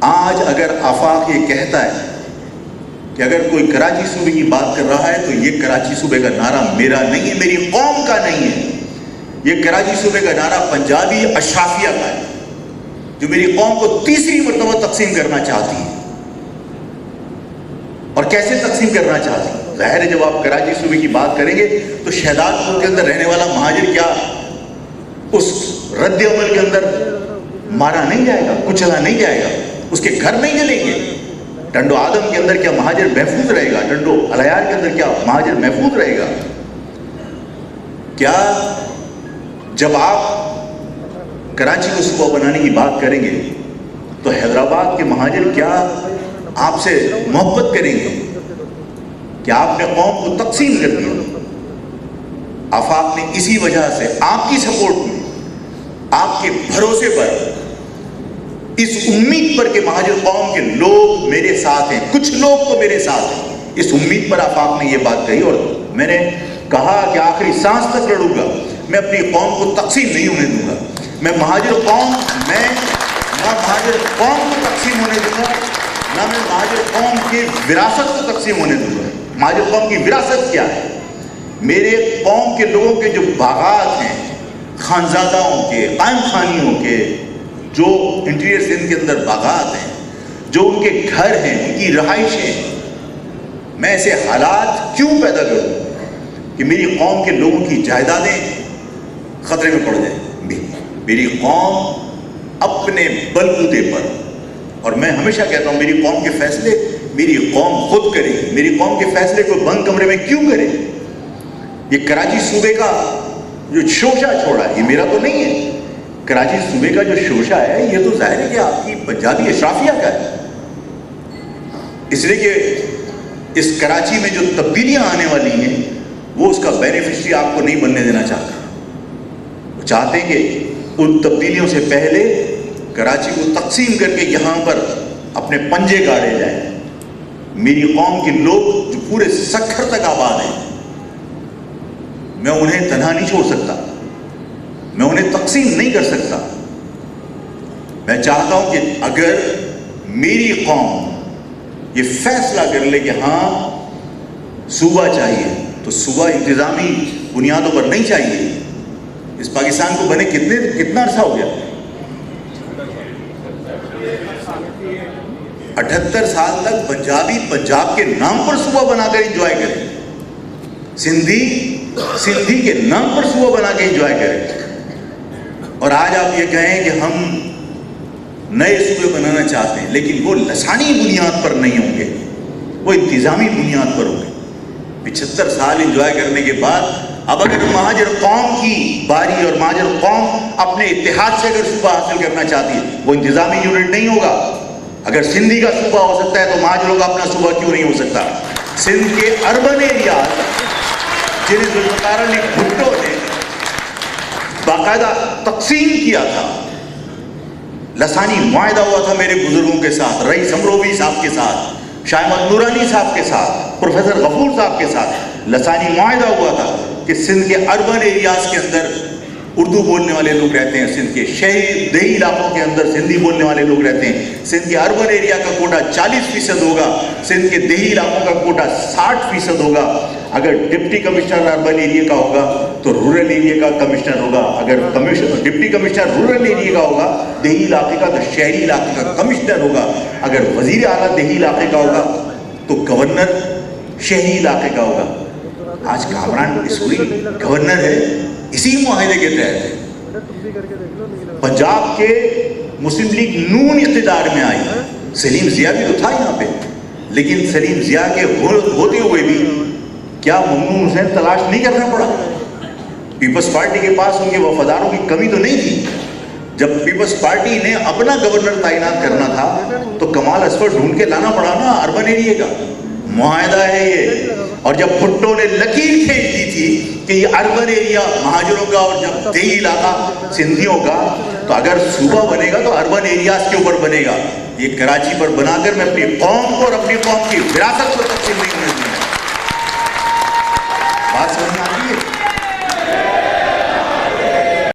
آج اگر آفاق یہ کہتا ہے کہ اگر کوئی کراچی صوبے کی بات کر رہا ہے تو یہ کراچی صوبے کا نعرہ میرا نہیں ہے، میری قوم کا نہیں ہے، یہ کراچی صوبے کا نعرہ پنجابی اشرافیہ کا ہے جو میری قوم کو تیسری مرتبہ تقسیم کرنا چاہتی ہے۔ اور کیسے تقسیم کرنا چاہتی ہے؟ ظاہر ہے جب آپ کراچی صوبے کی بات کریں گے تو شہداد پور کے اندر رہنے والا مہاجر کیا اس رد عمل کے اندر مارا نہیں جائے گا، کچلا نہیں جائے گا، اس کے گھر نہیں جلیں گے؟ ٹنڈو آدم کے اندر کیا مہاجر محفوظ رہے گا؟ ٹنڈو الیار کے اندر کیا مہاجر محفوظ رہے گا؟ کیا جب آپ کراچی کو صوبہ بنانے کی بات کریں گے تو حیدرآباد کے مہاجر کیا آپ سے محبت کریں گے؟ کیا آپ نے قوم کو تقسیم کر دیا؟ آفاق نے اسی وجہ سے آپ کی سپورٹ میں، آپ کے بھروسے پر، اس امید پر کہ مہاجر قوم کے لوگ میرے ساتھ ہیں، کچھ لوگ تو میرے ساتھ ہیں، اس امید پر آفاق نے یہ بات کہی اور میں نے کہا کہ آخری سانس تک لڑوں گا، میں اپنی قوم کو تقسیم نہیں ہونے دوں گا، میں مہاجر قوم کو تقسیم ہونے دوں گا، نہ میں مہاجر قوم کی وراثت کو تقسیم ہونے دوں گا۔ مہاجر قوم کی وراثت کیا ہے؟ میرے قوم کے لوگوں کے جو باغات ہیں، خانزادہوں کے، قائم خانیوں کے، جو انٹیریئر سندھ کے اندر باغات ہیں، جو ان کے گھر ہیں، ان کی رہائشیں ہیں، میں ایسے حالات کیوں پیدا کروں کہ میری قوم کے لوگوں کی جائیدادیں خطرے میں پڑ جائیں؟ میری قوم اپنے بلبوتے پر، اور میں ہمیشہ کہتا ہوں میری قوم کے فیصلے میری قوم خود کرے، میری قوم کے فیصلے کو بند کمرے میں کیوں کرے؟ یہ کراچی صوبے کا جو شوشہ چھوڑا ہے یہ میرا تو نہیں ہے، کراچی صوبے کا جو شوشہ ہے یہ تو ظاہر ہے کہ آپ کی پنجابی اشرافیہ کا ہے، اس لیے کہ اس کراچی میں جو تبدیلیاں آنے والی ہیں وہ اس کا بینیفیشری آپ کو نہیں بننے دینا چاہتا، وہ چاہتے ہیں کہ ان تبدیلیوں سے پہلے کراچی کو تقسیم کر کے یہاں پر اپنے پنجے گاڑے جائیں۔ میری قوم کے لوگ جو پورے سکھر تک آباد ہیں، میں انہیں تنہا نہیں چھوڑ سکتا، میں انہیں تقسیم نہیں کر سکتا۔ میں چاہتا ہوں کہ اگر میری قوم یہ فیصلہ کر لے کہ ہاں صوبہ چاہیے تو صوبہ انتظامی بنیادوں پر نہیں چاہیے۔ اس پاکستان کو بنے کتنا عرصہ ہو گیا؟ 78 سال تک پنجابی پنجاب کے نام پر صوبہ بنا کر انجوائے کریں، سندھی کے نام پر صوبہ بنا کے انجوائے کریں، اور آج آپ یہ کہیں کہ ہم نئے صوبے بنانا چاہتے ہیں لیکن وہ لسانی بنیاد پر نہیں ہوں گے، وہ انتظامی بنیاد پر ہوں گے۔ 75 سال انجوائے کرنے کے بعد اب اگر مہاجر قوم کی باری اور مہاجر قوم اپنے اتحاد سے اگر صوبہ حاصل کرنا چاہتی ہے وہ انتظامی یونٹ نہیں ہوگا۔ اگر سندھی کا صوبہ ہو سکتا ہے تو مہاجروں کا اپنا صوبہ کیوں نہیں ہو سکتا؟ سندھ کے اربن ایریاز جنہیں ذوالفقار علی بھٹو نے باقاعدہ تقسیم کیا تھا، لسانی معاہدہ ہوا تھا میرے بزرگوں کے ساتھ، رئیس امروی صاحب کے ساتھ، شاہ احمد نورانی صاحب کے ساتھ، پروفیسر غفور صاحب کے ساتھ لسانی معاہدہ ہوا تھا کہ سندھ کے اربن ایریاز کے اندر اردو بولنے والے لوگ رہتے ہیں، سندھ کے شہری دیہی علاقوں کے اندر سندھی بولنے والے لوگ رہتے ہیں، سندھ کے اربن ایریا کا کوٹا 40% ہوگا، سندھ کے دیہی علاقوں کا کوٹا 60% ہوگا۔ اگر ڈپٹی کمشنر اربن ایریا کا ہوگا تو رورل ایریا کا کمشنر ہوگا، اگر ڈپٹی کمشنر رورل ایریا کا ہوگا دیہی علاقے کا تو شہری علاقے کا کمشنر ہوگا، اگر وزیر اعلیٰ دیہی علاقے کا ہوگا تو گورنر شہری علاقے کا ہوگا۔ آج کامران اسوری گورنر ہے، اسی معاہدے کے تحت ہے۔ پنجاب کے مسلم لیگ نون اقتدار میں آئی، سلیم ضیاء بھی تو تھا یہاں پہ، لیکن سلیم ضیاء کے ہوتے ہوئے بھی کیا ممنون حسین تلاش نہیں کرنا پڑا؟ پیپلز پارٹی کے پاس ان کے وفاداروں کی کمی تو نہیں تھی۔ جب پیپلز پارٹی نے اپنا گورنر تعینات کرنا تھا تو کمال اصفر ڈھونڈ کے لانا پڑا نا اربن ایریا کا، معاہدہ ہے یہ۔ اور جب بھٹو نے لکیر کھینچ دی تھی کہ یہ اربن ایریا مہاجروں کا اور جب دیہی علاقہ سندھیوں کا، تو اگر صوبہ بنے گا تو اربن ایریاز کے اوپر بنے گا۔ یہ کراچی پر بنا کر میں اپنی قوم کو اور اپنی قوم کی وراثت کو تقسیم نہیں ہونے دوں گا۔ بات سمجھ